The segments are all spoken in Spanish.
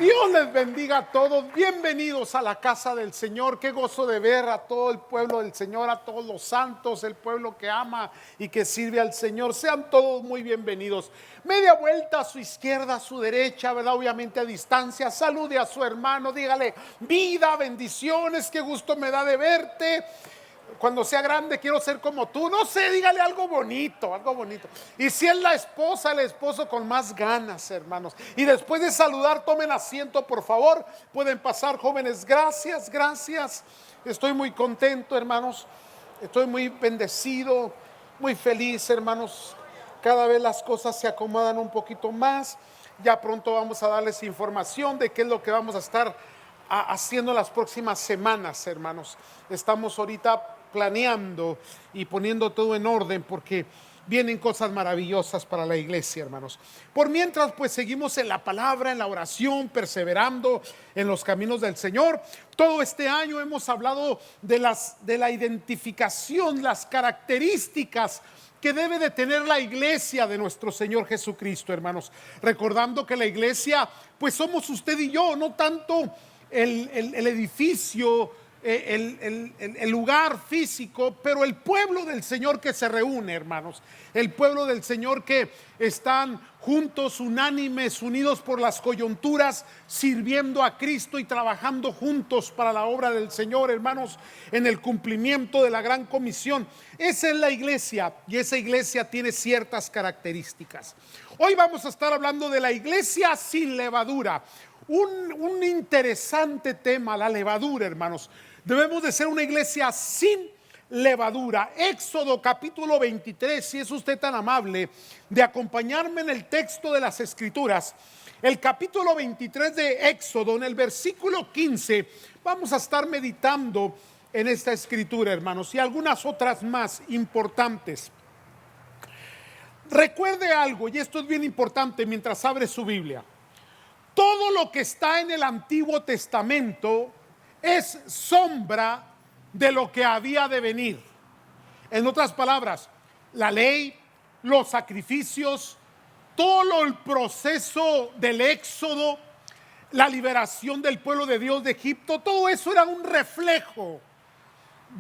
Dios les bendiga a todos. Bienvenidos a la casa del Señor. Qué gozo de ver a todo el pueblo del Señor, a todos los santos, el pueblo que ama y que sirve al Señor. Sean todos muy bienvenidos. Media vuelta a su izquierda, a su derecha, ¿verdad? Obviamente a distancia. Salude a su hermano, dígale vida, bendiciones, qué gusto me da de verte. Cuando sea grande quiero ser como tú. No sé, dígale algo bonito, algo bonito. Y si es la esposa, el esposo con más ganas, hermanos. Y después de saludar, tomen asiento, por favor. Pueden pasar, jóvenes. Gracias, gracias. Estoy muy contento, hermanos. Estoy muy bendecido, muy feliz, hermanos. Cada vez las cosas se acomodan un poquito más. Ya pronto vamos a darles información de qué es lo que vamos a estar haciendo las próximas semanas, hermanos. Estamos ahorita planeando y poniendo todo en orden porque vienen cosas maravillosas para la iglesia, hermanos. Por mientras, pues seguimos en la palabra, en la oración, perseverando en los caminos del Señor. Todo este año hemos hablado de la identificación, las características que debe de tener la iglesia de nuestro Señor Jesucristo, hermanos. Recordando que la iglesia, pues somos usted y yo, no tanto el edificio, el lugar físico, pero el pueblo del Señor que se reúne, hermanos. El pueblo del Señor que están juntos, unánimes, unidos por las coyunturas, sirviendo a Cristo y trabajando juntos para la obra del Señor, hermanos, en el cumplimiento de la gran comisión. Esa es la iglesia, y esa iglesia tiene ciertas características. Hoy vamos a estar hablando de la iglesia sin levadura. Un interesante tema, la levadura, hermanos. Debemos de ser una iglesia sin levadura. Éxodo capítulo 23, si es usted tan amable de acompañarme en el texto de las Escrituras. El capítulo 23 de Éxodo, en el versículo 15, vamos a estar meditando en esta escritura, hermanos, y algunas otras más importantes. Recuerde algo, y esto es bien importante mientras abre su Biblia. Todo lo que está en el Antiguo Testamento es sombra de lo que había de venir. En otras palabras, la ley, los sacrificios, todo el proceso del éxodo, la liberación del pueblo de Dios de Egipto, todo eso era un reflejo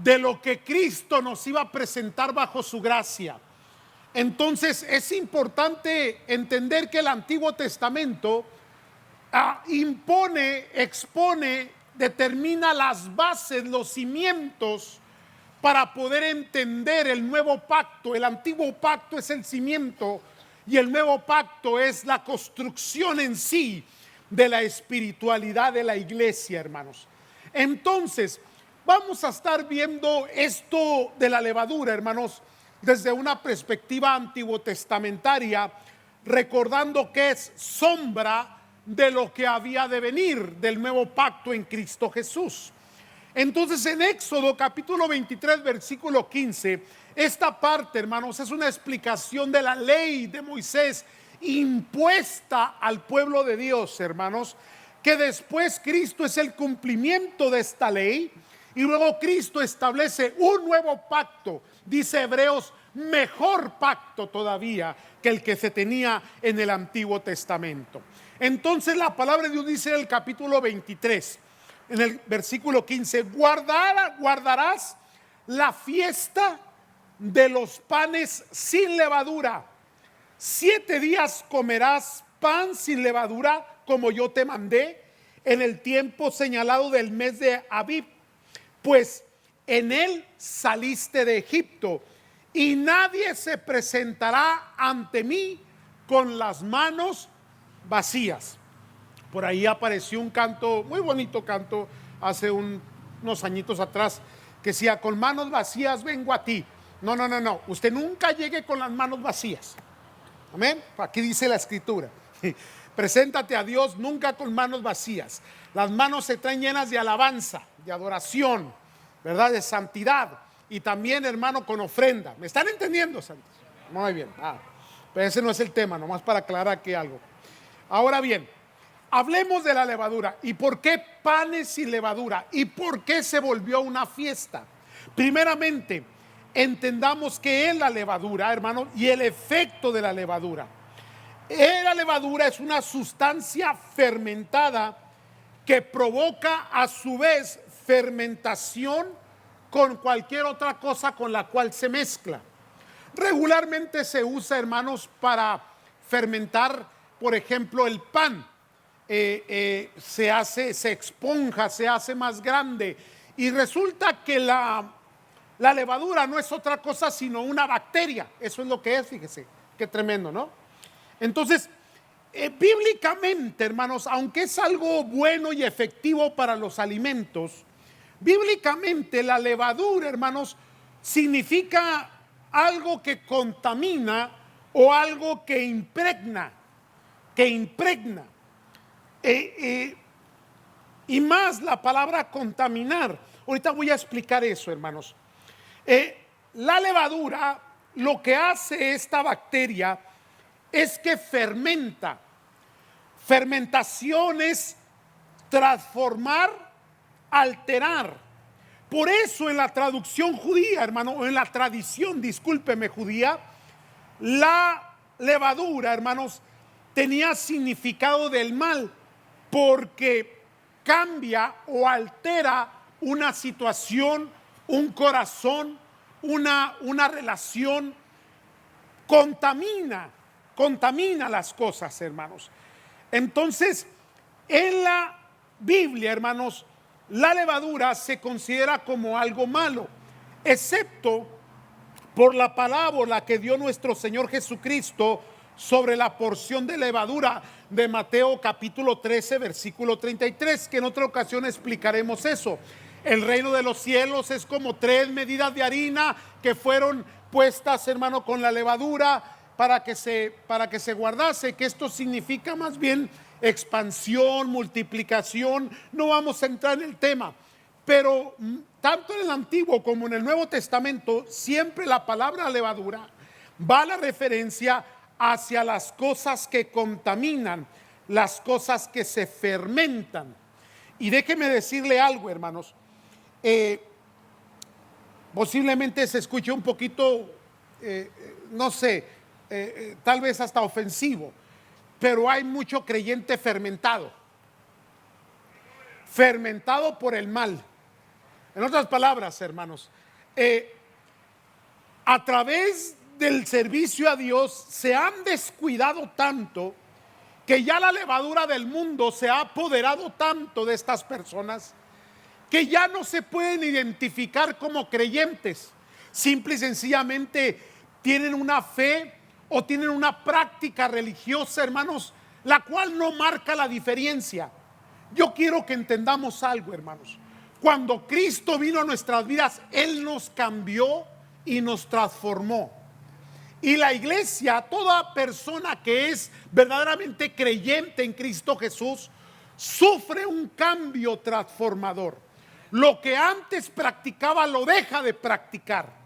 de lo que Cristo nos iba a presentar bajo su gracia. Entonces es importante entender que el Antiguo Testamento impone, expone, determina las bases, los cimientos para poder entender el nuevo pacto. El antiguo pacto es el cimiento y el nuevo pacto es la construcción en sí de la espiritualidad de la iglesia, hermanos. Entonces, vamos a estar viendo esto de la levadura, hermanos, desde una perspectiva antiguo-testamentaria, recordando que es sombra de lo que había de venir, del nuevo pacto en Cristo Jesús. Entonces en Éxodo capítulo 23 versículo 15, esta parte, hermanos, es una explicación de la ley de Moisés impuesta al pueblo de Dios, hermanos, que después Cristo es el cumplimiento de esta ley y luego Cristo establece un nuevo pacto, dice Hebreos, mejor pacto todavía que el que se tenía en el Antiguo Testamento. Entonces la palabra de Dios dice en el capítulo 23, en el versículo 15, guardarás la fiesta de los panes sin levadura. 7 días comerás pan sin levadura, como yo te mandé, en el tiempo señalado del mes de Abib, pues en él saliste de Egipto, y nadie se presentará ante mí con las manos vacías. Por ahí apareció un canto, muy bonito canto, hace unos añitos atrás, que decía, con manos vacías vengo a ti. No, usted nunca llegue con las manos vacías. Amén. Aquí dice la escritura. Preséntate a Dios nunca con manos vacías. Las manos se traen llenas de alabanza, de adoración, ¿verdad? De santidad. Y también, hermano, con ofrenda. ¿Me están entendiendo, santos? Muy bien. Pero ese no es el tema, nomás para aclarar aquí algo. Ahora bien, hablemos de la levadura. ¿Y por qué panes sin levadura? ¿Y por qué se volvió una fiesta? Primeramente, entendamos qué es la levadura, hermano, y el efecto de la levadura. La levadura es una sustancia fermentada que provoca a su vez fermentación con cualquier otra cosa con la cual se mezcla. Regularmente se usa, hermanos, para fermentar, por ejemplo, el pan. Se esponja, se hace más grande. Y resulta que la levadura no es otra cosa sino una bacteria. Eso es lo que es, fíjese, qué tremendo, ¿no? Entonces, bíblicamente, hermanos, aunque es algo bueno y efectivo para los alimentos, bíblicamente la levadura, hermanos, significa algo que contamina o algo que impregna, y más la palabra contaminar. Ahorita voy a explicar eso, hermanos. La levadura, lo que hace esta bacteria es que fermenta. Fermentación es transformar, alterar. Por eso en la traducción judía, hermano, o en la tradición, discúlpeme, judía, la levadura, hermanos, tenía significado del mal, porque cambia o altera una situación, un corazón, una relación, contamina las cosas, hermanos. Entonces, en la Biblia, hermanos, la levadura se considera como algo malo, excepto por la parábola que dio nuestro Señor Jesucristo sobre la porción de levadura de Mateo capítulo 13, versículo 33, que en otra ocasión explicaremos eso. El reino de los cielos es como 3 medidas de harina que fueron puestas, hermano, con la levadura para que se guardase, que esto significa más bien expansión, multiplicación. No vamos a entrar en el tema, pero tanto en el Antiguo como en el Nuevo Testamento siempre la palabra levadura va a la referencia hacia las cosas que contaminan, las cosas que se fermentan. Y déjeme decirle algo, hermanos, posiblemente se escuche un poquito, no sé, tal vez hasta ofensivo, pero hay mucho creyente fermentado por el mal. En otras palabras, hermanos, a través del servicio a Dios se han descuidado tanto que ya la levadura del mundo se ha apoderado tanto de estas personas que ya no se pueden identificar como creyentes. Simple y sencillamente tienen una fe o tienen una práctica religiosa, hermanos, la cual no marca la diferencia. Yo quiero que entendamos algo, hermanos. Cuando Cristo vino a nuestras vidas, Él nos cambió y nos transformó. Y la iglesia, toda persona que es verdaderamente creyente en Cristo Jesús, sufre un cambio transformador. Lo que antes practicaba lo deja de practicar.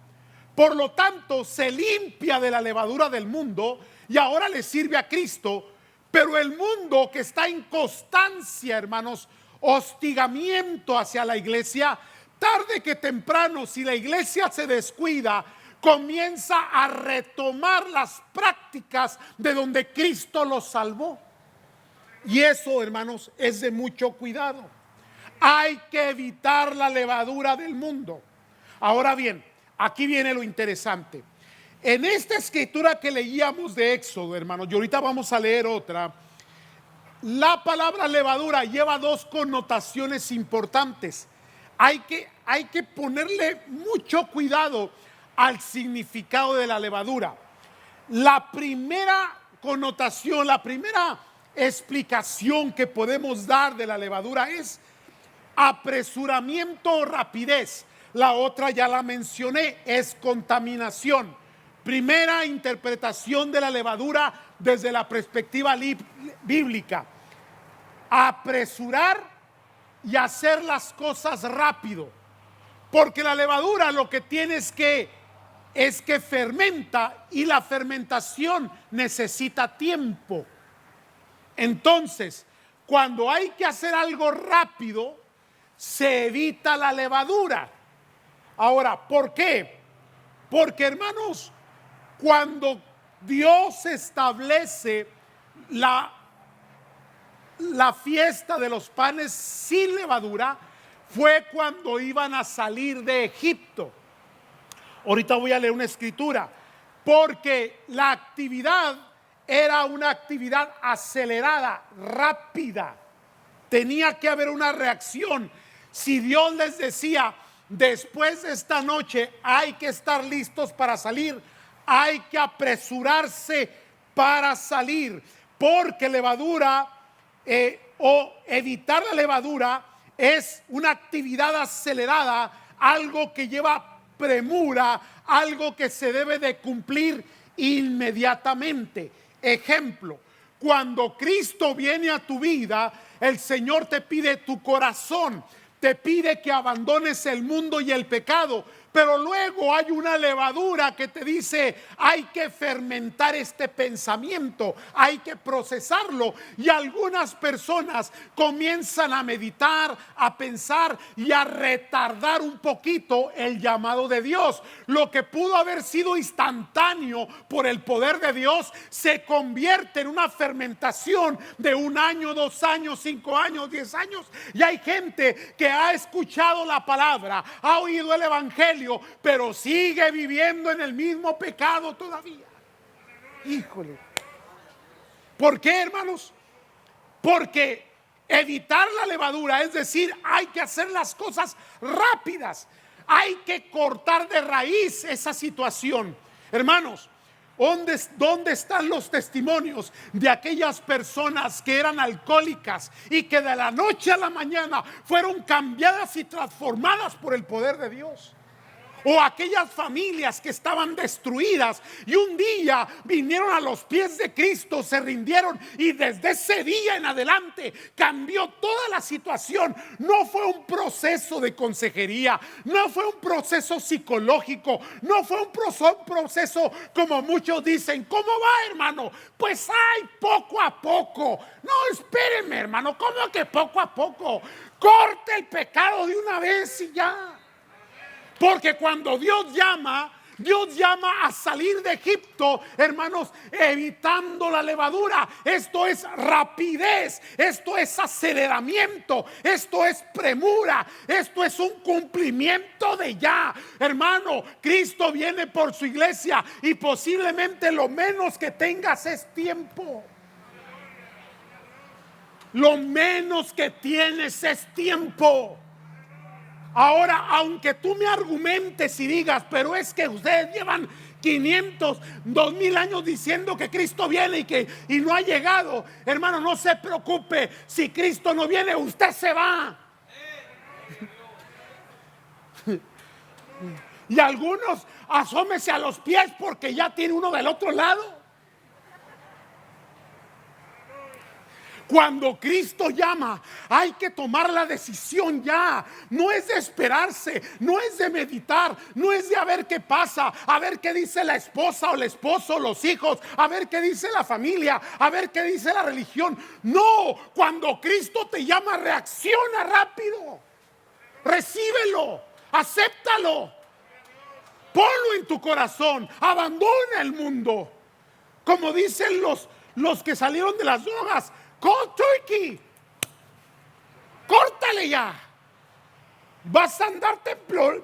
Por lo tanto, se limpia de la levadura del mundo y ahora le sirve a Cristo. Pero el mundo, que está en constancia, hermanos, hostigamiento hacia la iglesia, tarde que temprano, si la iglesia se descuida, comienza a retomar las prácticas de donde Cristo los salvó. Y eso, hermanos, es de mucho cuidado. Hay que evitar la levadura del mundo. Ahora bien, aquí viene lo interesante. En esta escritura que leíamos de Éxodo, hermanos, y ahorita vamos a leer otra, la palabra levadura lleva 2 connotaciones importantes. Hay que ponerle mucho cuidado al significado de la levadura. La primera connotación, la primera explicación que podemos dar de la levadura es apresuramiento o rapidez. La otra ya la mencioné, es contaminación. Primera interpretación de la levadura desde la perspectiva bíblica: apresurar y hacer las cosas rápido. Porque la levadura lo que tiene es que fermenta, y la fermentación necesita tiempo. Entonces, cuando hay que hacer algo rápido, se evita la levadura. Ahora, ¿por qué? Porque, hermanos, cuando Dios establece la fiesta de los panes sin levadura fue cuando iban a salir de Egipto. Ahorita voy a leer una escritura, porque la actividad era una actividad acelerada, rápida. Tenía que haber una reacción. Si Dios les decía, después de esta noche hay que estar listos para salir, hay que apresurarse para salir, porque levadura o evitar la levadura es una actividad acelerada, algo que lleva premura, algo que se debe de cumplir inmediatamente. Ejemplo, cuando Cristo viene a tu vida, el Señor te pide tu corazón, te pide que abandones el mundo y el pecado, pero luego hay una levadura que te dice, hay que fermentar este pensamiento, hay que procesarlo, y algunas personas comienzan a meditar, a pensar y a retardar un poquito el llamado de Dios. Lo que pudo haber sido instantáneo por el poder de Dios se convierte en una fermentación de 1 año, 2 años, 5 años, 10 años, y hay gente que ha escuchado la palabra, ha oído el evangelio, pero sigue viviendo en el mismo pecado todavía. Híjole. ¿Por qué, hermanos? Porque evitar la levadura, es decir, hay que hacer las cosas rápidas, hay que cortar de raíz esa situación. Hermanos, ¿dónde están los testimonios de aquellas personas que eran alcohólicas y que de la noche a la mañana fueron cambiadas y transformadas por el poder de Dios? O aquellas familias que estaban destruidas y un día vinieron a los pies de Cristo, se rindieron, y desde ese día en adelante cambió toda la situación. No fue un proceso de consejería, no fue un proceso psicológico, no fue un proceso como muchos dicen. ¿Cómo va, hermano? Pues hay poco a poco. No, espérenme, hermano, ¿cómo que poco a poco? Corte el pecado de una vez y ya. Porque cuando Dios llama a salir de Egipto, hermanos, evitando la levadura. Esto es rapidez, esto es aceleramiento, esto es premura, esto es un cumplimiento de ya. Hermano, Cristo viene por su iglesia y posiblemente lo menos que tengas es tiempo. Lo menos que tienes es tiempo. Ahora, aunque tú me argumentes y digas, pero es que ustedes llevan 500, 2000 años diciendo que Cristo viene y no ha llegado. Hermano, no se preocupe. Si Cristo no viene, usted se va. Y algunos asómese a los pies porque ya tiene uno del otro lado. Cuando Cristo llama, hay que tomar la decisión ya. No es de esperarse, no es de meditar, no es de a ver qué pasa, a ver qué dice la esposa o el esposo, los hijos, a ver qué dice la familia, a ver qué dice la religión. No, cuando Cristo te llama, reacciona rápido. Recíbelo, acéptalo, ponlo en tu corazón, abandona el mundo. Como dicen los que salieron de las drogas, cold turkey, córtale ya. Vas a andar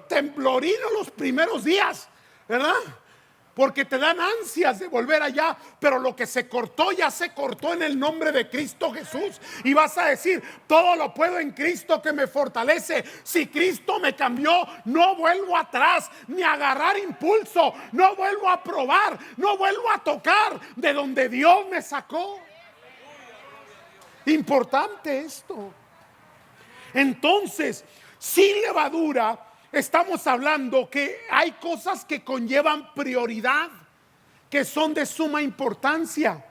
temblorino los primeros días, ¿verdad? Porque te dan ansias de volver allá, pero lo que se cortó ya se cortó en el nombre de Cristo Jesús. Y vas a decir, todo lo puedo en Cristo que me fortalece. Si Cristo me cambió, no vuelvo atrás, ni a agarrar impulso, no vuelvo a probar, no vuelvo a tocar de donde Dios me sacó. Importante esto. Entonces, sin levadura, estamos hablando que hay cosas que conllevan prioridad, que son de suma importancia.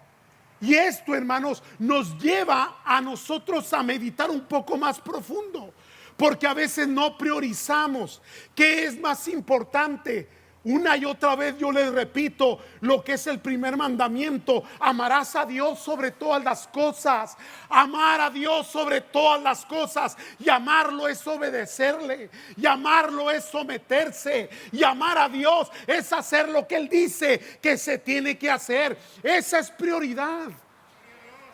Y esto, hermanos, nos lleva a nosotros a meditar un poco más profundo, porque a veces no priorizamos qué es más importante. Una y otra vez yo les repito lo que es el primer mandamiento: amarás a Dios sobre todas las cosas. Amar a Dios sobre todas las cosas. Y amarlo es obedecerle. Y amarlo es someterse. Y amar a Dios es hacer lo que Él dice que se tiene que hacer. Esa es prioridad.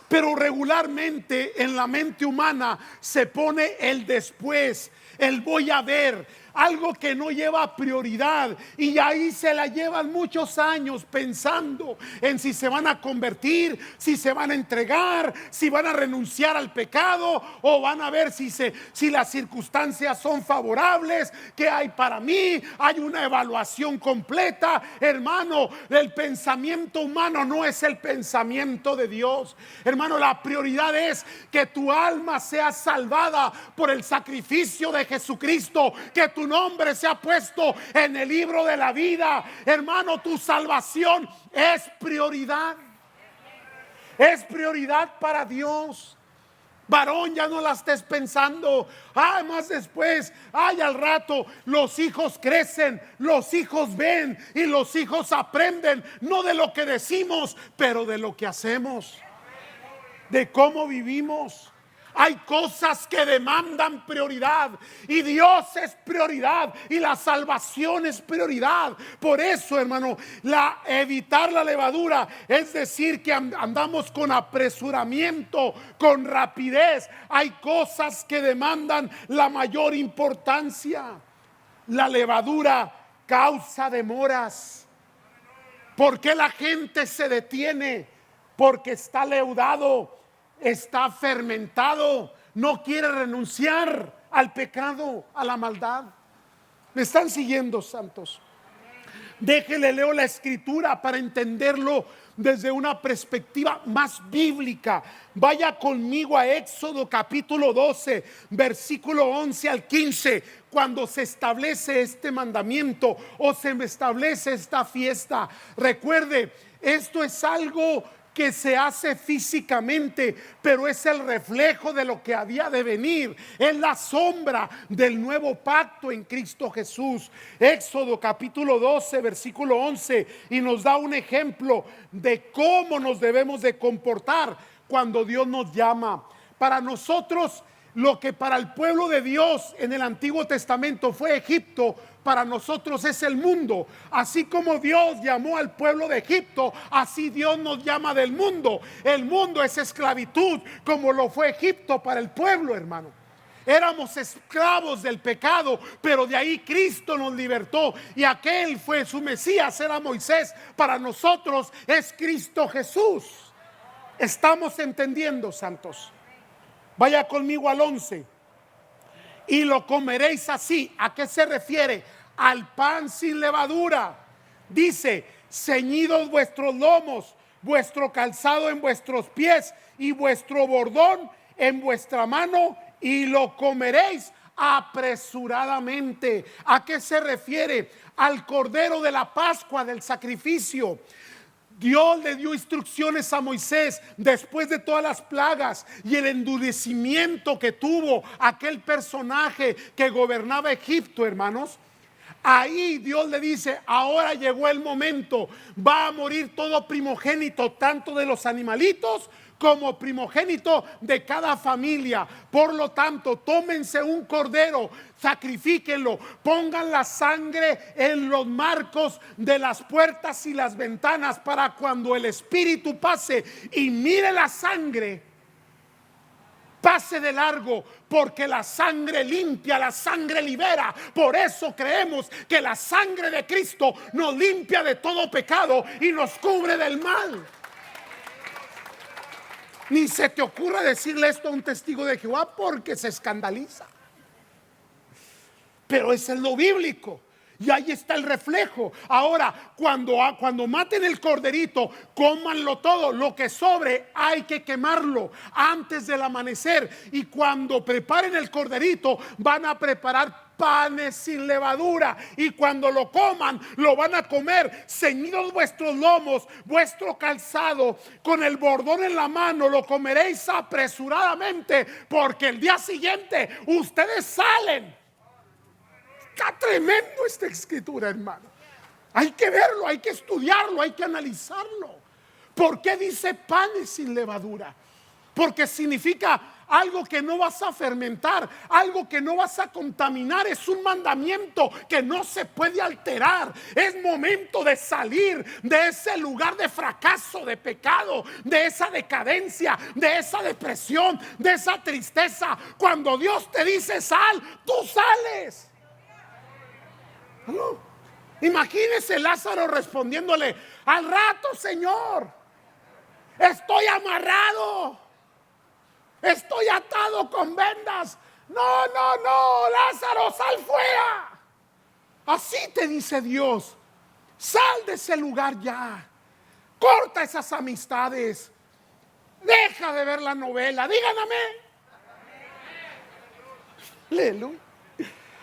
Pero regularmente en la mente humana se pone el después, el voy a ver, algo que no lleva prioridad, y ahí se la llevan muchos años pensando en si se van a convertir, si se van a entregar, si van a renunciar al pecado, o van a ver si las circunstancias son favorables, qué hay para mí. Hay una evaluación completa, hermano. El pensamiento humano no es el pensamiento de Dios, hermano. La prioridad es que tu alma sea salvada por el sacrificio de Jesucristo, que tu nombre sea puesto en el libro de la vida. Hermano, tu salvación es prioridad. Es prioridad para Dios. Varón, ya no la estés pensando, más después, al rato. Los hijos crecen, los hijos ven y los hijos aprenden, no de lo que decimos, pero de lo que hacemos, de cómo vivimos. Hay cosas que demandan prioridad, y Dios es prioridad, y la salvación es prioridad. Por eso, hermano, evitar la levadura es decir que andamos con apresuramiento, con rapidez. Hay cosas que demandan la mayor importancia. La levadura causa demoras. ¿Por qué la gente se detiene? Porque está leudado, está fermentado, no quiere renunciar al pecado, a la maldad. ¿Me están siguiendo, santos? Déjenle leo la escritura para entenderlo desde una perspectiva más bíblica. Vaya conmigo a Éxodo capítulo 12, versículo 11 al 15, cuando se establece este mandamiento o se establece esta fiesta. Recuerde, esto es algo que se hace físicamente, pero es el reflejo de lo que había de venir. Es la sombra del nuevo pacto en Cristo Jesús. Éxodo capítulo 12, versículo 11, y nos da un ejemplo de cómo nos debemos de comportar cuando Dios nos llama. Para nosotros, lo que para el pueblo de Dios en el Antiguo Testamento fue Egipto, para nosotros es el mundo. Así como Dios llamó al pueblo de Egipto, así Dios nos llama del mundo. El mundo es esclavitud, como lo fue Egipto para el pueblo, hermano. Éramos esclavos del pecado, pero de ahí Cristo nos libertó, y aquel fue su Mesías, era Moisés. Para nosotros es Cristo Jesús. ¿Estamos entendiendo, santos? Vaya conmigo al 11. Y lo comeréis así. ¿A qué se refiere? Al pan sin levadura. Dice: ceñidos vuestros lomos, vuestro calzado en vuestros pies y vuestro bordón en vuestra mano, y lo comeréis apresuradamente. ¿A qué se refiere? Al cordero de la Pascua, del sacrificio. Dios le dio instrucciones a Moisés después de todas las plagas y el endurecimiento que tuvo aquel personaje que gobernaba Egipto, hermanos. Ahí Dios le dice: ahora llegó el momento, va a morir todo primogénito, tanto de los animalitos como primogénito de cada familia. Por lo tanto, tómense un cordero, sacrifíquenlo, pongan la sangre en los marcos de las puertas y las ventanas, para cuando el Espíritu pase y mire la sangre, pase de largo, porque la sangre limpia, la sangre libera. Por eso creemos que la sangre de Cristo nos limpia de todo pecado y nos cubre del mal. Ni se te ocurra decirle esto a un testigo de Jehová, porque se escandaliza. Pero eso es lo bíblico, y ahí está el reflejo. Ahora, cuando maten el corderito, cómanlo todo. Lo que sobre hay que quemarlo antes del amanecer. Y cuando preparen el corderito, van a preparar panes sin levadura, y cuando lo coman, lo van a comer ceñidos vuestros lomos, vuestro calzado, con el bordón en la mano. Lo comeréis apresuradamente, porque el día siguiente ustedes salen. Está tremendo esta escritura, hermano. Hay que verlo, hay que estudiarlo, hay que analizarlo. ¿Por qué dice panes sin levadura? Porque significa algo que no vas a fermentar, algo que no vas a contaminar. Es un mandamiento que no se puede alterar. Es momento de salir de ese lugar de fracaso, de pecado, de esa decadencia, de esa depresión, de esa tristeza. Cuando Dios te dice sal, tú sales. ¿No? Imagínese Lázaro respondiéndole: al rato, Señor, estoy amarrado, estoy atado con vendas. No, no, no, Lázaro, sal fuera. Así te dice Dios: sal de ese lugar ya, corta esas amistades, deja de ver la novela. Digan amén. Aleluya.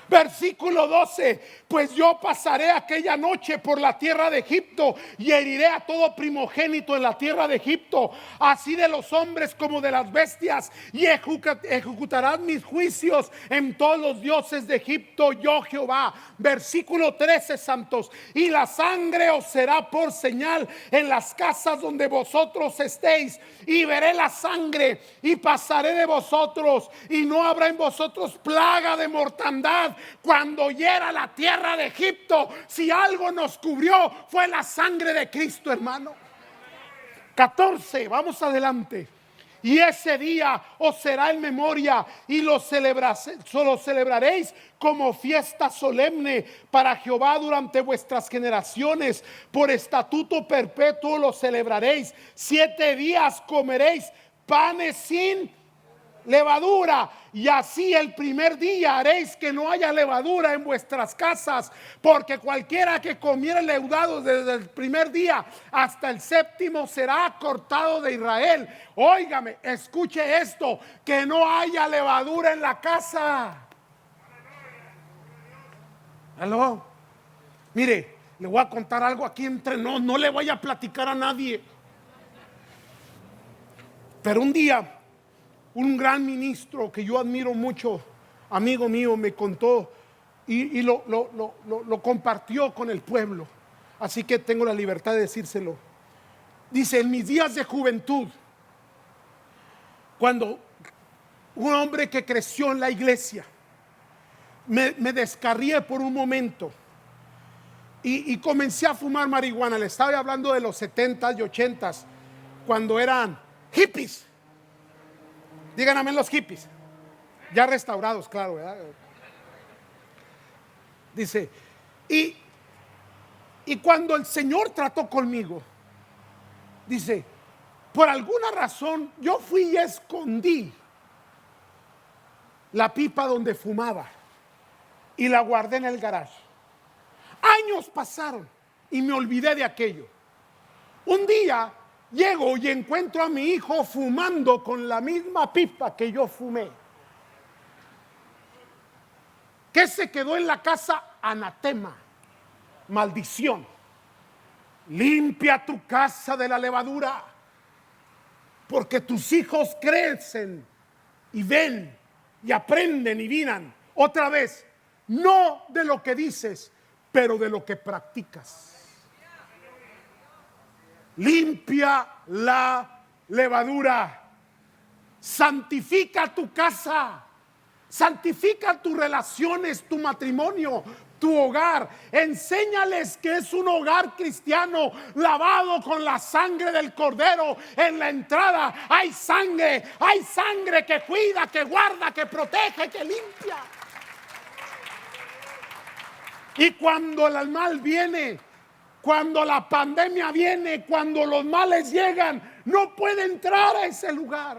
Versículo 12: pues yo pasaré aquella noche por la tierra de Egipto y heriré a todo primogénito en la tierra de Egipto, así de los hombres como de las bestias, y ejecutarán mis juicios en todos los dioses de Egipto, yo Jehová. Versículo 13, santos: y la sangre os será por señal en las casas donde vosotros estéis, y veré la sangre y pasaré de vosotros, y no habrá en vosotros plaga de mortandad cuando hiera la tierra de Egipto. Si algo nos cubrió fue la sangre de Cristo, hermano. 14, vamos adelante. Y ese día os será en memoria y lo celebraréis como fiesta solemne para Jehová durante vuestras generaciones. Por estatuto perpetuo lo celebraréis. 7 días comeréis panes sin levadura, y así el primer día haréis que no haya levadura en vuestras casas, porque cualquiera que comiere leudado desde el primer día hasta el 7º será cortado de Israel. Óigame, escuche esto: que no haya levadura en la casa. ¿Aló? Mire, le voy a contar algo aquí entre nos, no le voy a platicar a nadie. Pero un día un gran ministro que yo admiro mucho, amigo mío, me contó y lo compartió con el pueblo. Así que tengo la libertad de decírselo. Dice: en mis días de juventud, cuando un hombre que creció en la iglesia, me descarrié por un momento y comencé a fumar marihuana. Le estaba hablando de los 70s y 80s, cuando eran hippies. Digan amén los hippies, ya restaurados, claro, ¿verdad? Dice, y cuando el Señor trató conmigo, dice, por alguna razón yo fui y escondí la pipa donde fumaba y la guardé en el garaje. Años pasaron y me olvidé de aquello. Un día llego y encuentro a mi hijo fumando con la misma pipa que yo fumé. ¿Qué se quedó en la casa? Anatema, maldición. Limpia tu casa de la levadura, porque tus hijos crecen y ven y aprenden y miran. Otra vez, no de lo que dices, pero de lo que practicas. Limpia la levadura, santifica tu casa, santifica tus relaciones, tu matrimonio, tu hogar. Enséñales que es un hogar cristiano lavado con la sangre del Cordero. En la entrada hay sangre que cuida, que guarda, que protege, que limpia. Y cuando el mal viene, cuando la pandemia viene, cuando los males llegan, no puede entrar a ese lugar,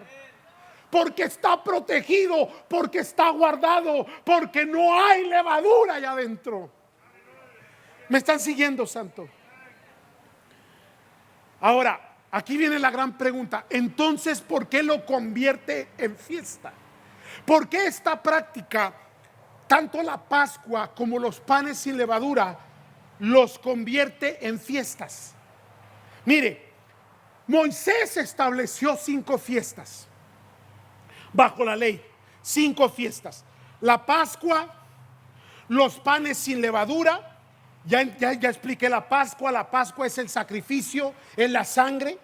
porque está protegido, porque está guardado, porque no hay levadura allá adentro. ¿Me están siguiendo, santo? Ahora, aquí viene la gran pregunta. Entonces, ¿por qué lo convierte en fiesta? ¿Por qué esta práctica, tanto la Pascua como los panes sin levadura, los convierte en fiestas? Mire, Moisés estableció 5 fiestas bajo la ley. 5 fiestas: la Pascua, los panes sin levadura. Ya expliqué la Pascua. La Pascua es el sacrificio, es la sangre.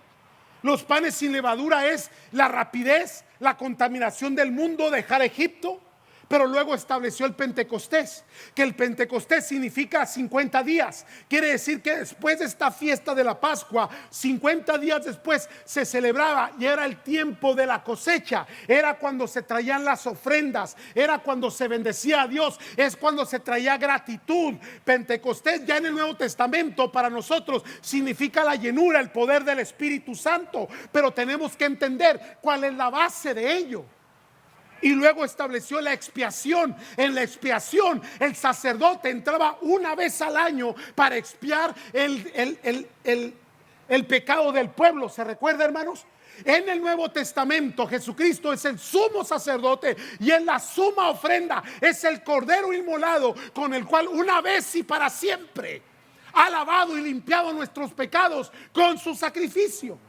Los panes sin levadura es la rapidez, la contaminación del mundo, dejar Egipto, pero luego estableció el Pentecostés, que el Pentecostés significa 50 días. Quiere decir que después de esta fiesta de la Pascua, 50 días después se celebraba y era el tiempo de la cosecha. Era cuando se traían las ofrendas, era cuando se bendecía a Dios, es cuando se traía gratitud. Pentecostés ya en el Nuevo Testamento para nosotros significa la llenura, el poder del Espíritu Santo, pero tenemos que entender cuál es la base de ello. Y luego estableció la expiación. En la expiación el sacerdote entraba una vez al año para expiar el pecado del pueblo. ¿Se recuerda, hermanos? En el Nuevo Testamento Jesucristo es el sumo sacerdote y en la suma ofrenda es el cordero inmolado, con el cual una vez y para siempre ha lavado y limpiado nuestros pecados con su sacrificio.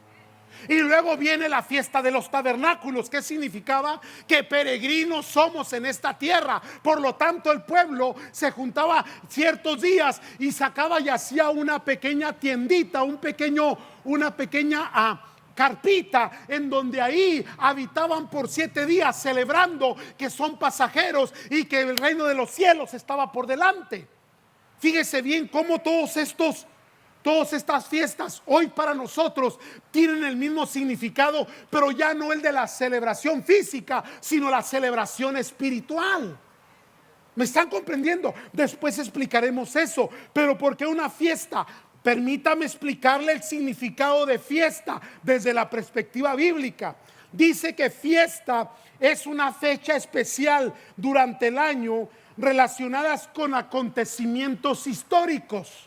Y luego viene la fiesta de los tabernáculos, que significaba que peregrinos somos en esta tierra. Por lo tanto, el pueblo se juntaba ciertos días y sacaba y hacía una pequeña tiendita, una pequeña carpita, en donde ahí habitaban por 7 días, celebrando que son pasajeros y que el reino de los cielos estaba por delante. Fíjese bien cómo todas estas fiestas hoy para nosotros tienen el mismo significado, pero ya no el de la celebración física, sino la celebración espiritual. ¿Me están comprendiendo? Después explicaremos eso. Pero ¿por qué una fiesta? Permítame explicarle el significado de fiesta desde la perspectiva bíblica. Dice que fiesta es una fecha especial durante el año relacionadas con acontecimientos históricos.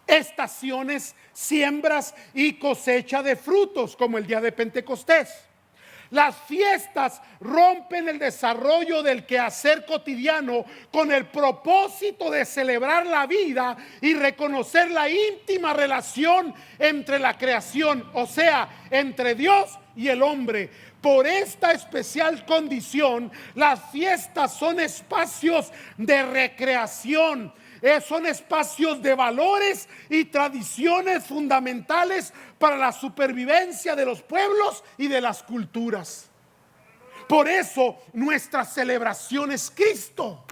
Estaciones, siembras y cosecha de frutos, como el día de Pentecostés. Las fiestas rompen el desarrollo del quehacer cotidiano con el propósito de celebrar la vida y reconocer la íntima relación entre la creación, o sea, entre Dios y el hombre. Por esta especial condición, las fiestas son espacios de recreación, son espacios de valores y tradiciones fundamentales para la supervivencia de los pueblos y de las culturas. Por eso nuestra celebración es Cristo,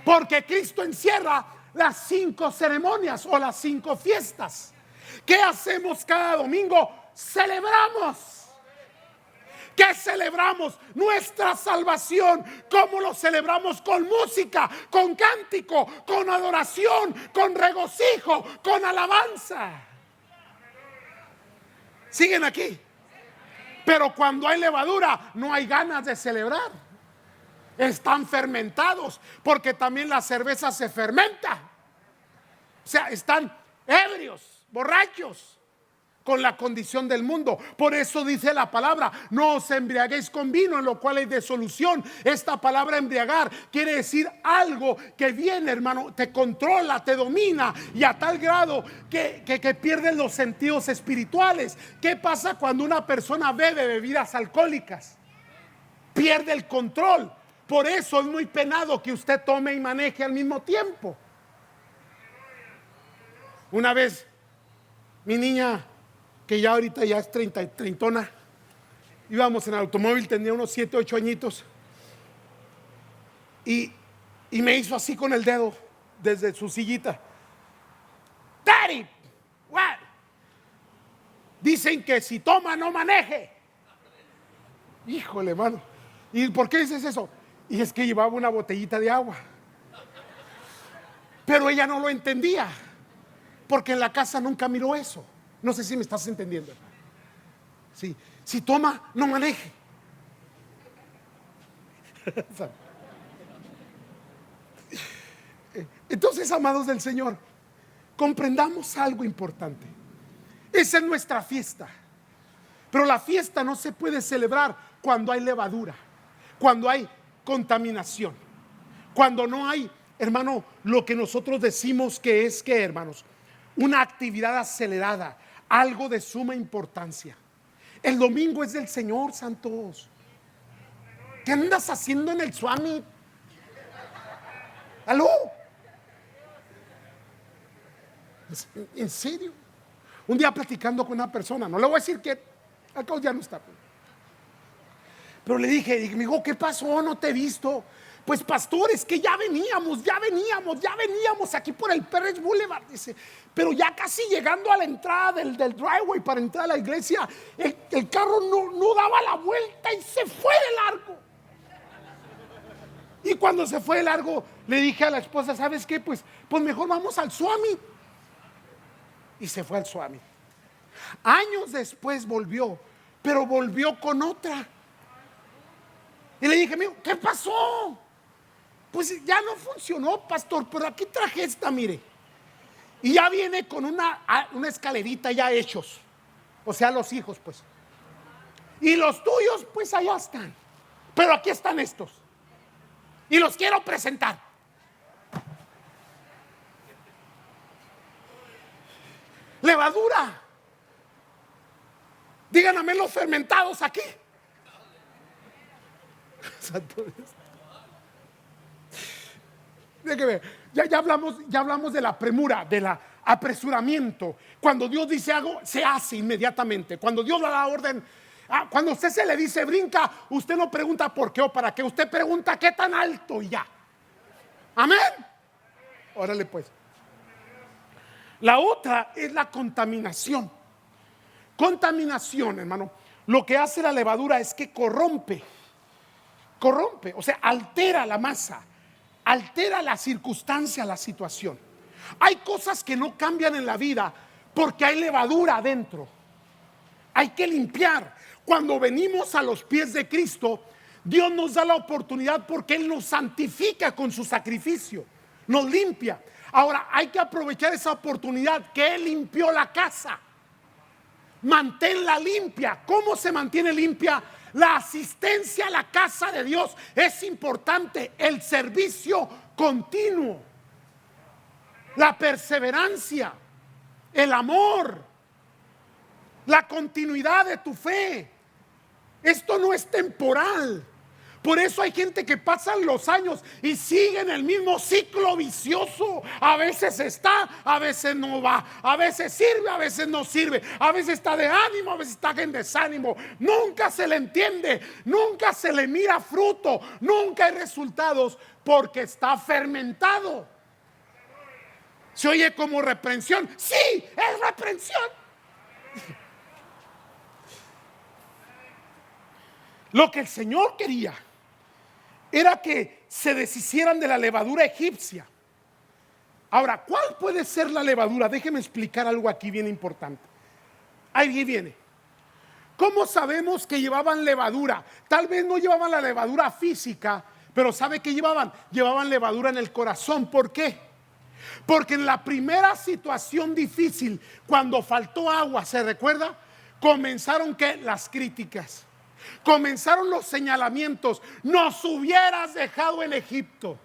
porque Cristo encierra las 5 ceremonias o las 5 fiestas. ¿Qué hacemos cada domingo? Celebramos. ¿Qué celebramos? Nuestra salvación. ¿Cómo lo celebramos? Con música, con cántico, con adoración, con regocijo, con alabanza. ¿Siguen aquí? Pero cuando hay levadura, no hay ganas de celebrar. Están fermentados, porque también la cerveza se fermenta. O sea, están ebrios, borrachos, con la condición del mundo. Por eso dice la palabra: no os embriaguéis con vino, en lo cual hay disolución. Esta palabra embriagar quiere decir algo que viene, hermano, te controla, te domina, y a tal grado que pierden los sentidos espirituales. ¿Qué pasa cuando una persona bebe bebidas alcohólicas? Pierde el control. Por eso es muy penado que usted tome y maneje al mismo tiempo. Una vez mi niña, que ya ahorita ya es treintona, íbamos en el automóvil, tenía unos 7, 8 añitos, y me hizo así con el dedo desde su sillita: Daddy, what? Dicen que si toma no maneje. Híjole, mano. ¿Y por qué dices eso? Y es que llevaba una botellita de agua, pero ella no lo entendía, porque en la casa nunca miró eso. No sé si me estás entendiendo. Sí. Si toma, no maneje. Entonces, amados del Señor, comprendamos algo importante. Esa es nuestra fiesta. Pero la fiesta no se puede celebrar cuando hay levadura, cuando hay contaminación, cuando no hay, hermano, lo que nosotros decimos que es, ¿qué, hermanos? Una actividad acelerada, algo de suma importancia. El domingo es del Señor, santos. ¿Qué andas haciendo en el Swami? ¿Aló? ¿En serio? Un día platicando con una persona, no le voy a decir Acá ya no está. Pero le dije, me dijo, ¿qué pasó? No te he visto. Pues pastor, es que ya veníamos aquí por el Perez Boulevard, dice, pero ya casi llegando a la entrada del driveway para entrar a la iglesia, el carro no daba la vuelta y se fue de largo. Y cuando se fue de largo, le dije a la esposa, ¿sabes qué? Pues mejor vamos al Swami. Y se fue al Swami. Años después volvió, pero volvió con otra. Y le dije, amigo, ¿qué pasó? Pues ya no funcionó, pastor, pero aquí traje esta, mire. Y ya viene con una escalerita ya hechos. O sea, los hijos, pues. Y los tuyos, pues allá están. Pero aquí están estos. Y los quiero presentar. Levadura. Díganme los fermentados aquí. Santo Dios. Ya hablamos de la premura, del apresuramiento. Cuando Dios dice algo, se hace inmediatamente. Cuando Dios le da orden, cuando usted se le dice brinca, usted no pregunta por qué o para qué, usted pregunta qué tan alto y ya. Amén. Órale pues. La otra es la contaminación. Contaminación, hermano. Lo que hace la levadura es que corrompe, o sea, altera la masa, altera la circunstancia, la situación. Hay cosas que no cambian en la vida porque hay levadura adentro. Hay que limpiar. Cuando venimos a los pies de Cristo, Dios nos da la oportunidad porque Él nos santifica con su sacrificio, nos limpia. Ahora hay que aprovechar esa oportunidad que Él limpió la casa. Manténla limpia. ¿Cómo se mantiene limpia? La asistencia a la casa de Dios es importante. El servicio continuo, la perseverancia, el amor, la continuidad de tu fe. Esto no es temporal. Por eso hay gente que pasan los años y sigue en el mismo ciclo vicioso. A veces está, a veces no va. A veces sirve, a veces no sirve. A veces está de ánimo, a veces está en desánimo. Nunca se le entiende, nunca se le mira fruto, nunca hay resultados porque está fermentado. ¿Se oye como reprensión? Sí, es reprensión. Lo que el Señor quería era que se deshicieran de la levadura egipcia. Ahora, ¿cuál puede ser la levadura? Déjeme explicar algo aquí bien importante. Ahí viene. ¿Cómo sabemos que llevaban levadura? Tal vez no llevaban la levadura física, pero ¿sabe qué llevaban? Llevaban levadura en el corazón. ¿Por qué? Porque en la primera situación difícil, cuando faltó agua, ¿se recuerda? Comenzaron ¿qué? Las críticas. Comenzaron los señalamientos. Nos hubieras dejado en Egipto.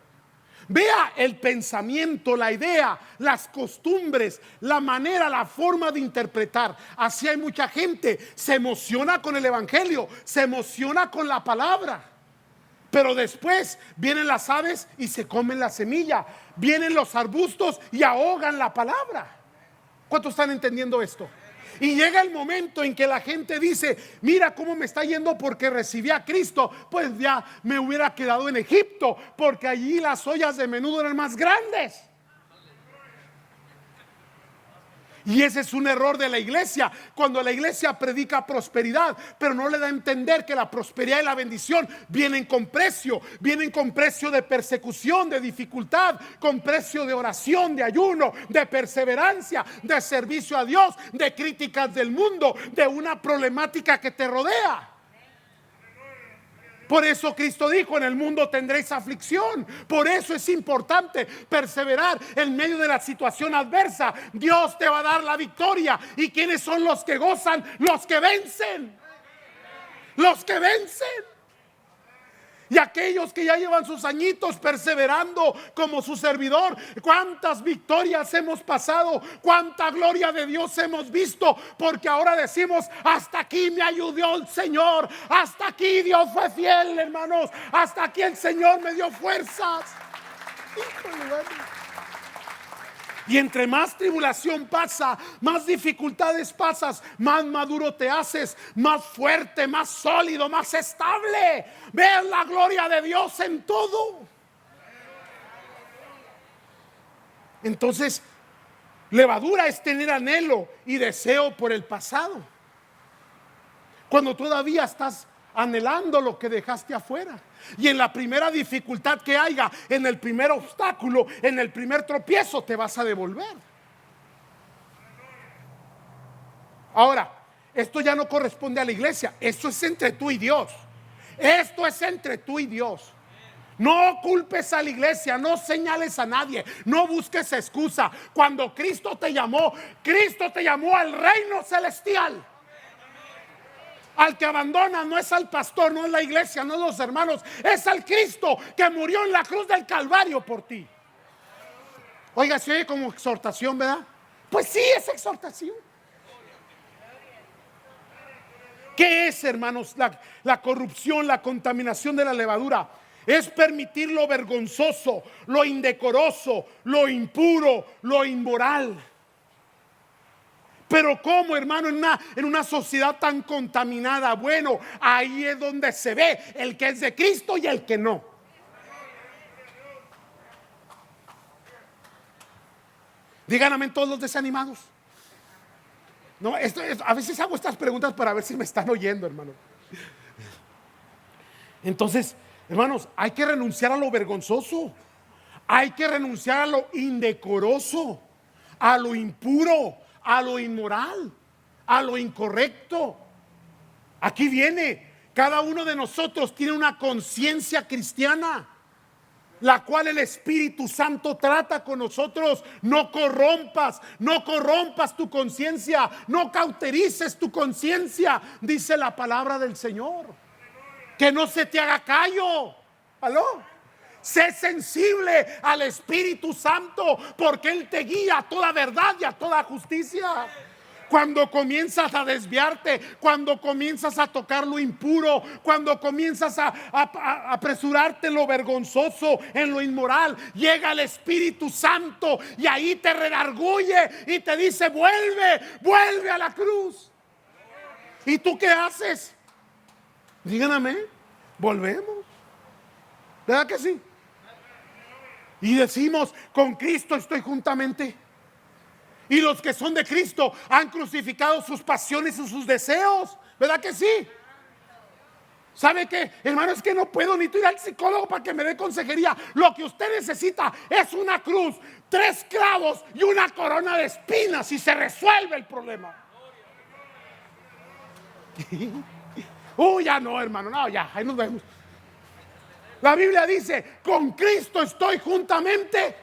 Vea el pensamiento, la idea, las costumbres, la manera, la forma de interpretar. Así hay mucha gente, se emociona con el evangelio, se emociona con la palabra, pero después vienen las aves y se comen la semilla. Vienen los arbustos y ahogan la palabra. ¿Cuántos están entendiendo esto? Y llega el momento en que la gente dice, mira cómo me está yendo porque recibí a Cristo. Pues ya me hubiera quedado en Egipto, porque allí las ollas de menudo eran más grandes. Y ese es un error de la iglesia. Cuando la iglesia predica prosperidad, pero no le da a entender que la prosperidad y la bendición vienen con precio. Vienen con precio de persecución, de dificultad, con precio de oración, de ayuno, de perseverancia, de servicio a Dios, de críticas del mundo, de una problemática que te rodea. Por eso Cristo dijo, en el mundo tendréis aflicción. Por eso es importante perseverar en medio de la situación adversa. Dios te va a dar la victoria. ¿Y quiénes son los que gozan? Los que vencen. Los que vencen. Y aquellos que ya llevan sus añitos perseverando como su servidor, cuántas victorias hemos pasado, cuánta gloria de Dios hemos visto, porque ahora decimos, hasta aquí me ayudó el Señor, hasta aquí Dios fue fiel, hermanos, hasta aquí el Señor me dio fuerzas. Híjole, Y entre más tribulación pasa, más dificultades pasas, más maduro te haces, más fuerte, más sólido, más estable. Ves la gloria de Dios en todo. Entonces, levadura es tener anhelo y deseo por el pasado, cuando todavía estás anhelando lo que dejaste afuera. Y en la primera dificultad que haya, en el primer obstáculo, en el primer tropiezo, te vas a devolver. Ahora, esto ya no corresponde a la iglesia. Esto es entre tú y Dios. Esto es entre tú y Dios. No culpes a la iglesia, no señales a nadie, no busques excusa. Cuando Cristo te llamó al reino celestial. Al que abandona no es al pastor, no es la iglesia, no es los hermanos, es al Cristo que murió en la cruz del Calvario por ti. Oiga, se oye como exhortación, ¿verdad? Pues sí, es exhortación. ¿Qué es, hermanos, la corrupción, la contaminación de la levadura? Es permitir lo vergonzoso, lo indecoroso, lo impuro, lo inmoral. Pero ¿cómo, hermano, en una sociedad tan contaminada? Bueno, ahí es donde se ve el que es de Cristo y el que no. Digan amén todos los desanimados. No, a veces hago estas preguntas para ver si me están oyendo, hermano. Entonces, hermanos, hay que renunciar a lo vergonzoso. Hay que renunciar a lo indecoroso, a lo impuro, a lo inmoral, a lo incorrecto. Aquí viene, cada uno de nosotros tiene una conciencia cristiana, la cual el Espíritu Santo trata con nosotros. No corrompas tu conciencia, no cauterices tu conciencia, dice la palabra del Señor. Que no se te haga callo. ¿Aló? Sé sensible al Espíritu Santo, porque Él te guía a toda verdad y a toda justicia. Cuando comienzas a desviarte, cuando comienzas a tocar lo impuro, cuando comienzas a apresurarte en lo vergonzoso, en lo inmoral, llega el Espíritu Santo y ahí te redarguye y te dice: vuelve a la cruz. ¿Y tú qué haces? Díganme, volvemos. ¿Verdad que sí? Y decimos: con Cristo estoy juntamente. Y los que son de Cristo han crucificado sus pasiones y sus deseos. ¿Verdad que sí? ¿Sabe qué, hermano? Es que no puedo ni ir al psicólogo para que me dé consejería. Lo que usted necesita es una cruz, 3 clavos y una corona de espinas, y se resuelve el problema. Ya no, hermano, no, ya, ahí nos vemos. La Biblia dice: con Cristo estoy juntamente,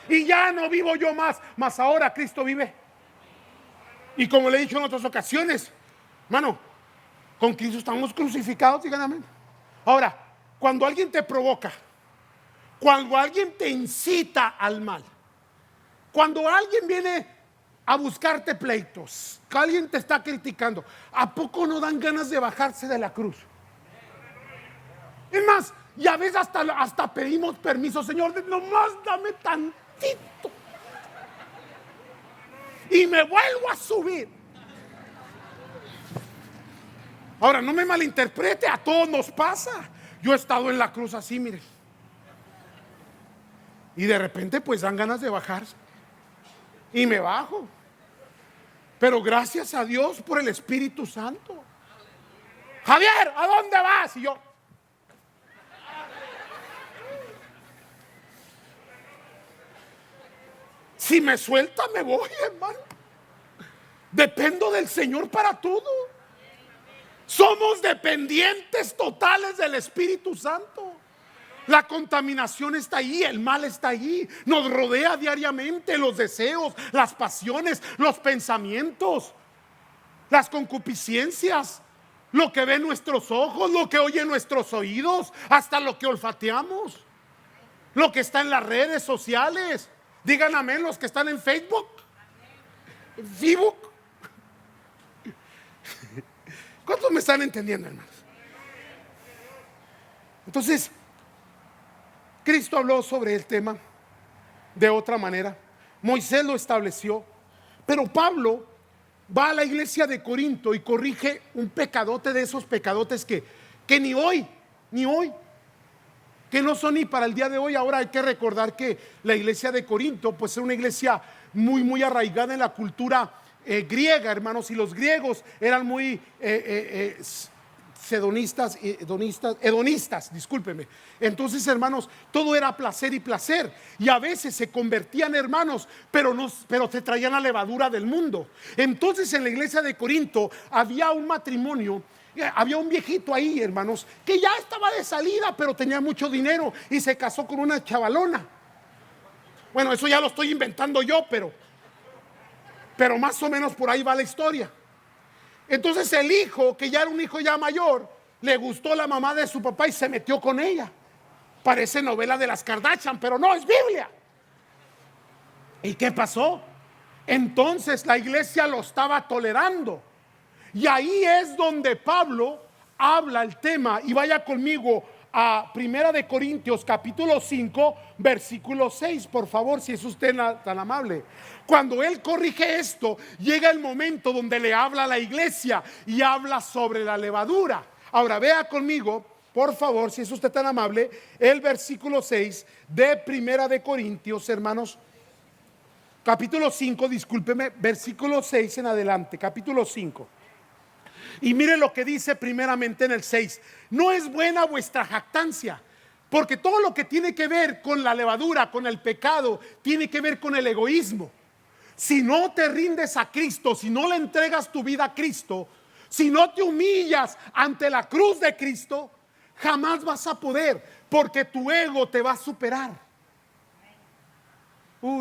y ya no vivo yo más, mas ahora Cristo vive. Y como le he dicho en otras ocasiones, hermano, con Cristo estamos crucificados, digan amén. Ahora, cuando alguien te provoca, cuando alguien te incita al mal, cuando alguien viene a buscarte pleitos, que alguien te está criticando, ¿a poco no dan ganas de bajarse de la cruz? Es más, y a veces hasta pedimos permiso: Señor, nomás dame tantito y me vuelvo a subir. Ahora, no me malinterprete, a todos nos pasa. Yo he estado en la cruz así, mire, y de repente pues dan ganas de bajarse y me bajo. Pero gracias a Dios por el Espíritu Santo. Javier, ¿a dónde vas? Y yo: si me suelta, me voy, hermano. Dependo del Señor para todo. Somos dependientes totales del Espíritu Santo. La contaminación está ahí, el mal está ahí, nos rodea diariamente. Los deseos, las pasiones, los pensamientos, las concupiscencias, lo que ven nuestros ojos, lo que oyen nuestros oídos, hasta lo que olfateamos, lo que está en las redes sociales. Digan amén los que están en Facebook, en Facebook. ¿Cuántos me están entendiendo, hermanos? Entonces, Cristo habló sobre el tema de otra manera. Moisés lo estableció. Pero Pablo va a la iglesia de Corinto y corrige un pecadote de esos pecadotes que ni hoy, que no son ni para el día de hoy. Ahora hay que recordar que la iglesia de Corinto pues era una iglesia muy arraigada en la cultura griega, hermanos, y los griegos eran muy hedonistas, discúlpeme. Entonces, hermanos, todo era placer y placer, y a veces se convertían, hermanos, pero se traían la levadura del mundo. Entonces, en la iglesia de Corinto había un matrimonio. Había un viejito ahí, hermanos, que ya estaba de salida, pero tenía mucho dinero y se casó con una chavalona. Bueno, eso ya lo estoy inventando yo, pero más o menos por ahí va la historia. Entonces el hijo, que ya era un hijo ya mayor, le gustó la mamá de su papá y se metió con ella. Parece novela de las Kardashian, pero no, es Biblia. ¿Y qué pasó? Entonces la iglesia lo estaba tolerando. Y ahí es donde Pablo habla el tema, y vaya conmigo a Primera de Corintios capítulo 5 versículo 6, por favor, si es usted tan amable. Cuando él corrige esto, llega el momento donde le habla a la iglesia y habla sobre la levadura. Ahora vea conmigo, por favor, si es usted tan amable, el versículo 6 de Primera de Corintios, hermanos, capítulo 5, discúlpeme, versículo 6 en adelante, capítulo 5. Y mire lo que dice primeramente en el 6. No es buena vuestra jactancia, porque todo lo que tiene que ver con la levadura, con el pecado, tiene que ver con el egoísmo. Si no te rindes a Cristo, si no le entregas tu vida a Cristo, si no te humillas ante la cruz de Cristo, jamás vas a poder, porque tu ego te va a superar.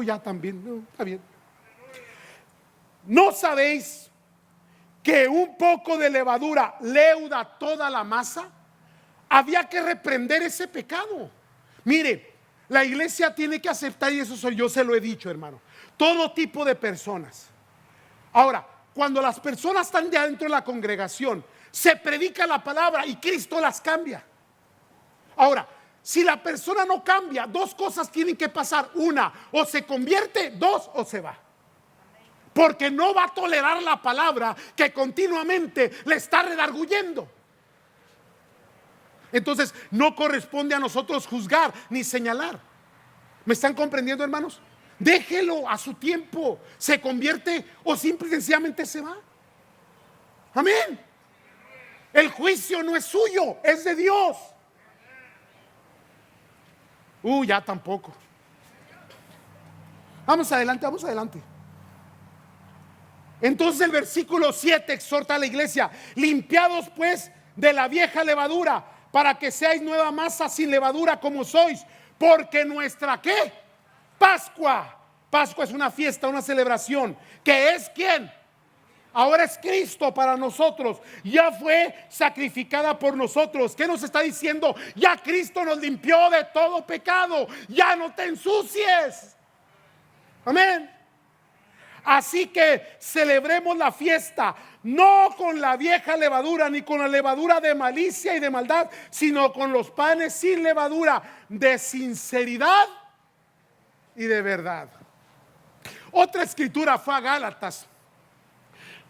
Ya también, no, está bien. ¿No sabéis que un poco de levadura leuda toda la masa? Había que reprender ese pecado. Mire, la iglesia tiene que aceptar, y eso yo se lo he dicho, hermano, todo tipo de personas. Ahora, cuando las personas están ya dentro de la congregación, se predica la palabra y Cristo las cambia. Ahora, si la persona no cambia, dos cosas tienen que pasar: una, o se convierte; dos, o se va. Porque no va a tolerar la palabra que continuamente le está redarguyendo. Entonces no corresponde a nosotros juzgar ni señalar. ¿Me están comprendiendo, hermanos? Déjelo a su tiempo. Se convierte o simple y sencillamente se va. Amén. El juicio no es suyo, es de Dios. Ya tampoco. Vamos adelante. Entonces el versículo 7 exhorta a la iglesia: limpiados pues de la vieja levadura, para que seáis nueva masa sin levadura como sois, porque nuestra ¿qué? Pascua es una fiesta, una celebración, que es ¿quién? Ahora es Cristo para nosotros, ya fue sacrificada por nosotros. ¿Qué nos está diciendo? Ya Cristo nos limpió de todo pecado, ya no te ensucies. Amén. Así que celebremos la fiesta, no con la vieja levadura, ni con la levadura de malicia y de maldad, sino con los panes sin levadura, de sinceridad y de verdad. Otra escritura fue a Gálatas.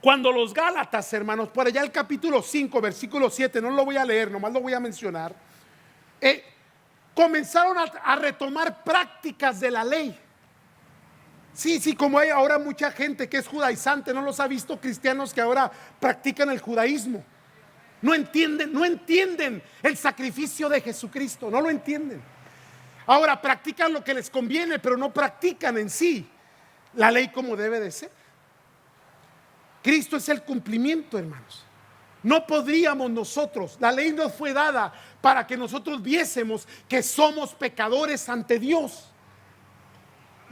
Cuando los Gálatas, hermanos, por allá el capítulo 5, versículo 7, no lo voy a leer, nomás lo voy a mencionar, comenzaron a retomar prácticas de la ley. Sí, como hay ahora mucha gente que es judaizante, ¿no los ha visto? Cristianos que ahora practican el judaísmo. No entienden el sacrificio de Jesucristo, no lo entienden. Ahora practican lo que les conviene, pero no practican en sí la ley como debe de ser. Cristo es el cumplimiento, hermanos. No podríamos nosotros, la ley nos fue dada para que nosotros viésemos que somos pecadores ante Dios,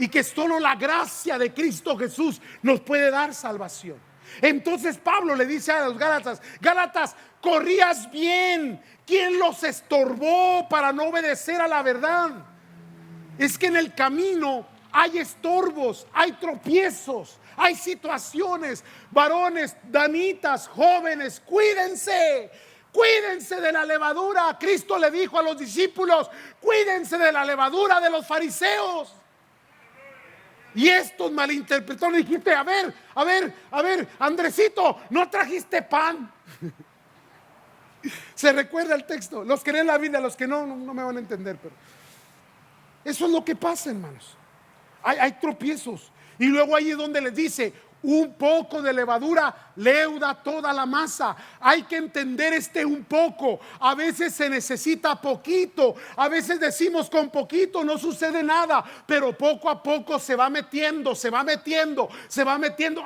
y que solo la gracia de Cristo Jesús nos puede dar salvación. Entonces Pablo le dice a los Gálatas, corrías bien. ¿Quién los estorbó para no obedecer a la verdad? Es que en el camino hay estorbos, hay tropiezos, hay situaciones. Varones, damitas, jóvenes, cuídense de la levadura. Cristo le dijo a los discípulos: cuídense de la levadura de los fariseos. Y estos malinterpretaron y dijiste, a ver, Andresito, ¿no trajiste pan? Se recuerda el texto. Los que leen la Biblia, los que no me van a entender, pero eso es lo que pasa, hermanos. Hay tropiezos. Y luego ahí es donde les dice, un poco de levadura leuda toda la masa. Hay que entender un poco. A veces se necesita poquito. A veces decimos con poquito no sucede nada, pero poco a poco se va metiendo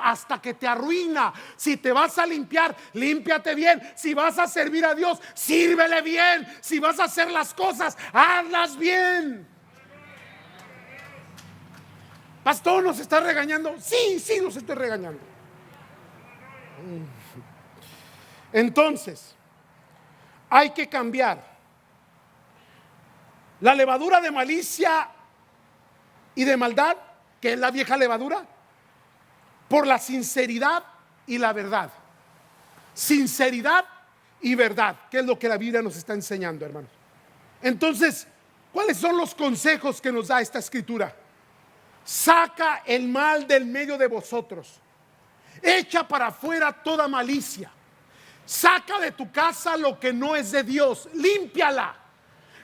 hasta que te arruina. Si te vas a limpiar, límpiate bien. Si vas a servir a Dios, sírvele bien. Si vas a hacer las cosas, hazlas bien. Pastor, ¿nos está regañando? Sí, los estoy regañando. Entonces, hay que cambiar la levadura de malicia y de maldad, que es la vieja levadura, por la sinceridad y la verdad. Sinceridad y verdad, que es lo que la Biblia nos está enseñando, hermanos. Entonces, ¿cuáles son los consejos que nos da esta escritura? Saca el mal del medio de vosotros. Echa para afuera toda malicia. Saca de tu casa lo que no es de Dios. Límpiala.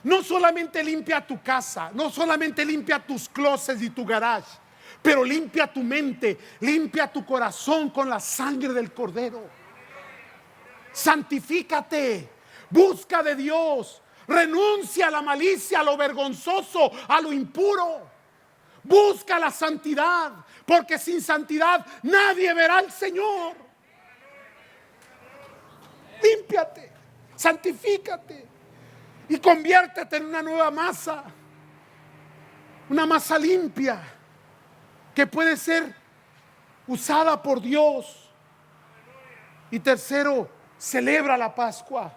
No solamente limpia tu casa, no solamente limpia tus closets y tu garage, pero limpia tu mente, limpia tu corazón con la sangre del Cordero. Santifícate. Busca de Dios. Renuncia a la malicia, a lo vergonzoso, a lo impuro. Busca la santidad, porque sin santidad nadie verá al Señor. Límpiate, santifícate y conviértete en una nueva masa, una masa limpia que puede ser usada por Dios. Y tercero, celebra la Pascua,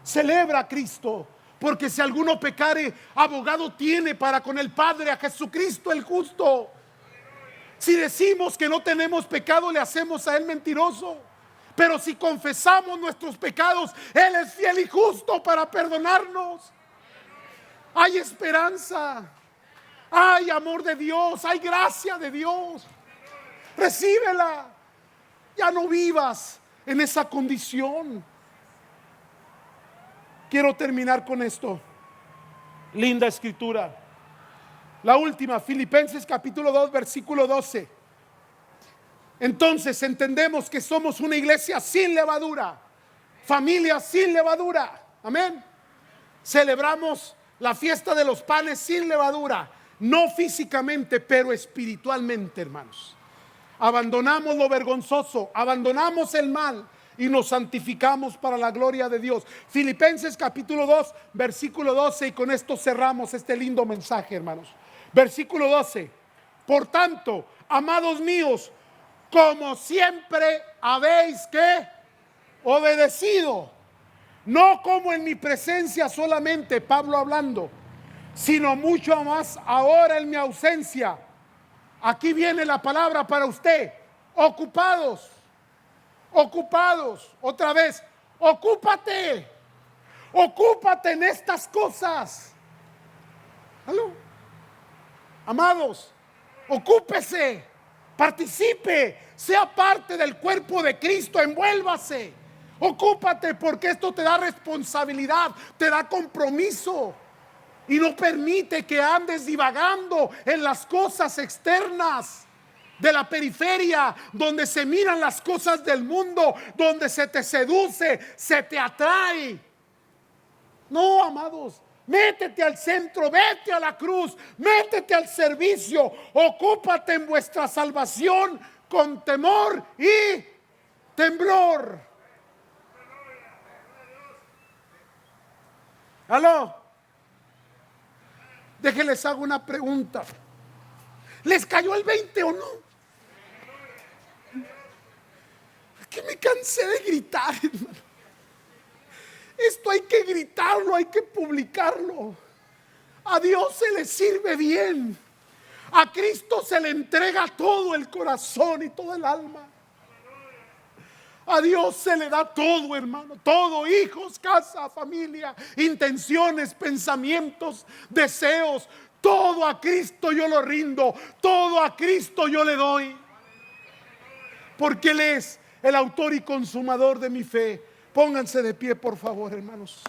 celebra a Cristo. Porque si alguno pecare, abogado tiene para con el Padre, a Jesucristo el justo. Si decimos que no tenemos pecado, le hacemos a Él mentiroso. Pero si confesamos nuestros pecados, Él es fiel y justo para perdonarnos. Hay esperanza, hay amor de Dios, hay gracia de Dios. Recíbela. Ya no vivas en esa condición. Quiero terminar con esto. Linda escritura. La última, Filipenses capítulo 2, versículo 12. Entonces entendemos que somos una iglesia sin levadura, familia sin levadura. Amén. Celebramos la fiesta de los panes sin levadura, no físicamente, pero espiritualmente, hermanos. Abandonamos lo vergonzoso, abandonamos el mal y nos santificamos para la gloria de Dios. Filipenses capítulo 2, versículo 12, y con esto cerramos este lindo mensaje, hermanos. Versículo 12. Por tanto, amados míos, como siempre habéis que obedecido, no como en mi presencia solamente, Pablo hablando, sino mucho más ahora en mi ausencia. Aquí viene la palabra para usted. Ocupados. Otra vez, ocúpate en estas cosas. ¿Aló? Amados, ocúpese, participe, sea parte del cuerpo de Cristo, envuélvase, ocúpate, porque esto te da responsabilidad, te da compromiso y no permite que andes divagando en las cosas externas de la periferia, donde se miran las cosas del mundo, donde se te seduce, se te atrae. No, amados, métete al centro, vete a la cruz, métete al servicio, ocúpate en vuestra salvación con temor y temblor. ¿Aló? Déjenles hago una pregunta. ¿Les cayó el 20 o no? Que me cansé de gritar, hermano. Esto hay que gritarlo, hay que publicarlo. A Dios se le sirve bien. A Cristo se le entrega todo el corazón y todo el alma. A Dios se le da todo, hermano. Todo, hijos, casa, familia, intenciones, pensamientos, deseos. Todo a Cristo yo lo rindo, todo a Cristo yo le doy. Porque Él es el autor y consumador de mi fe. Pónganse de pie, por favor, hermanos.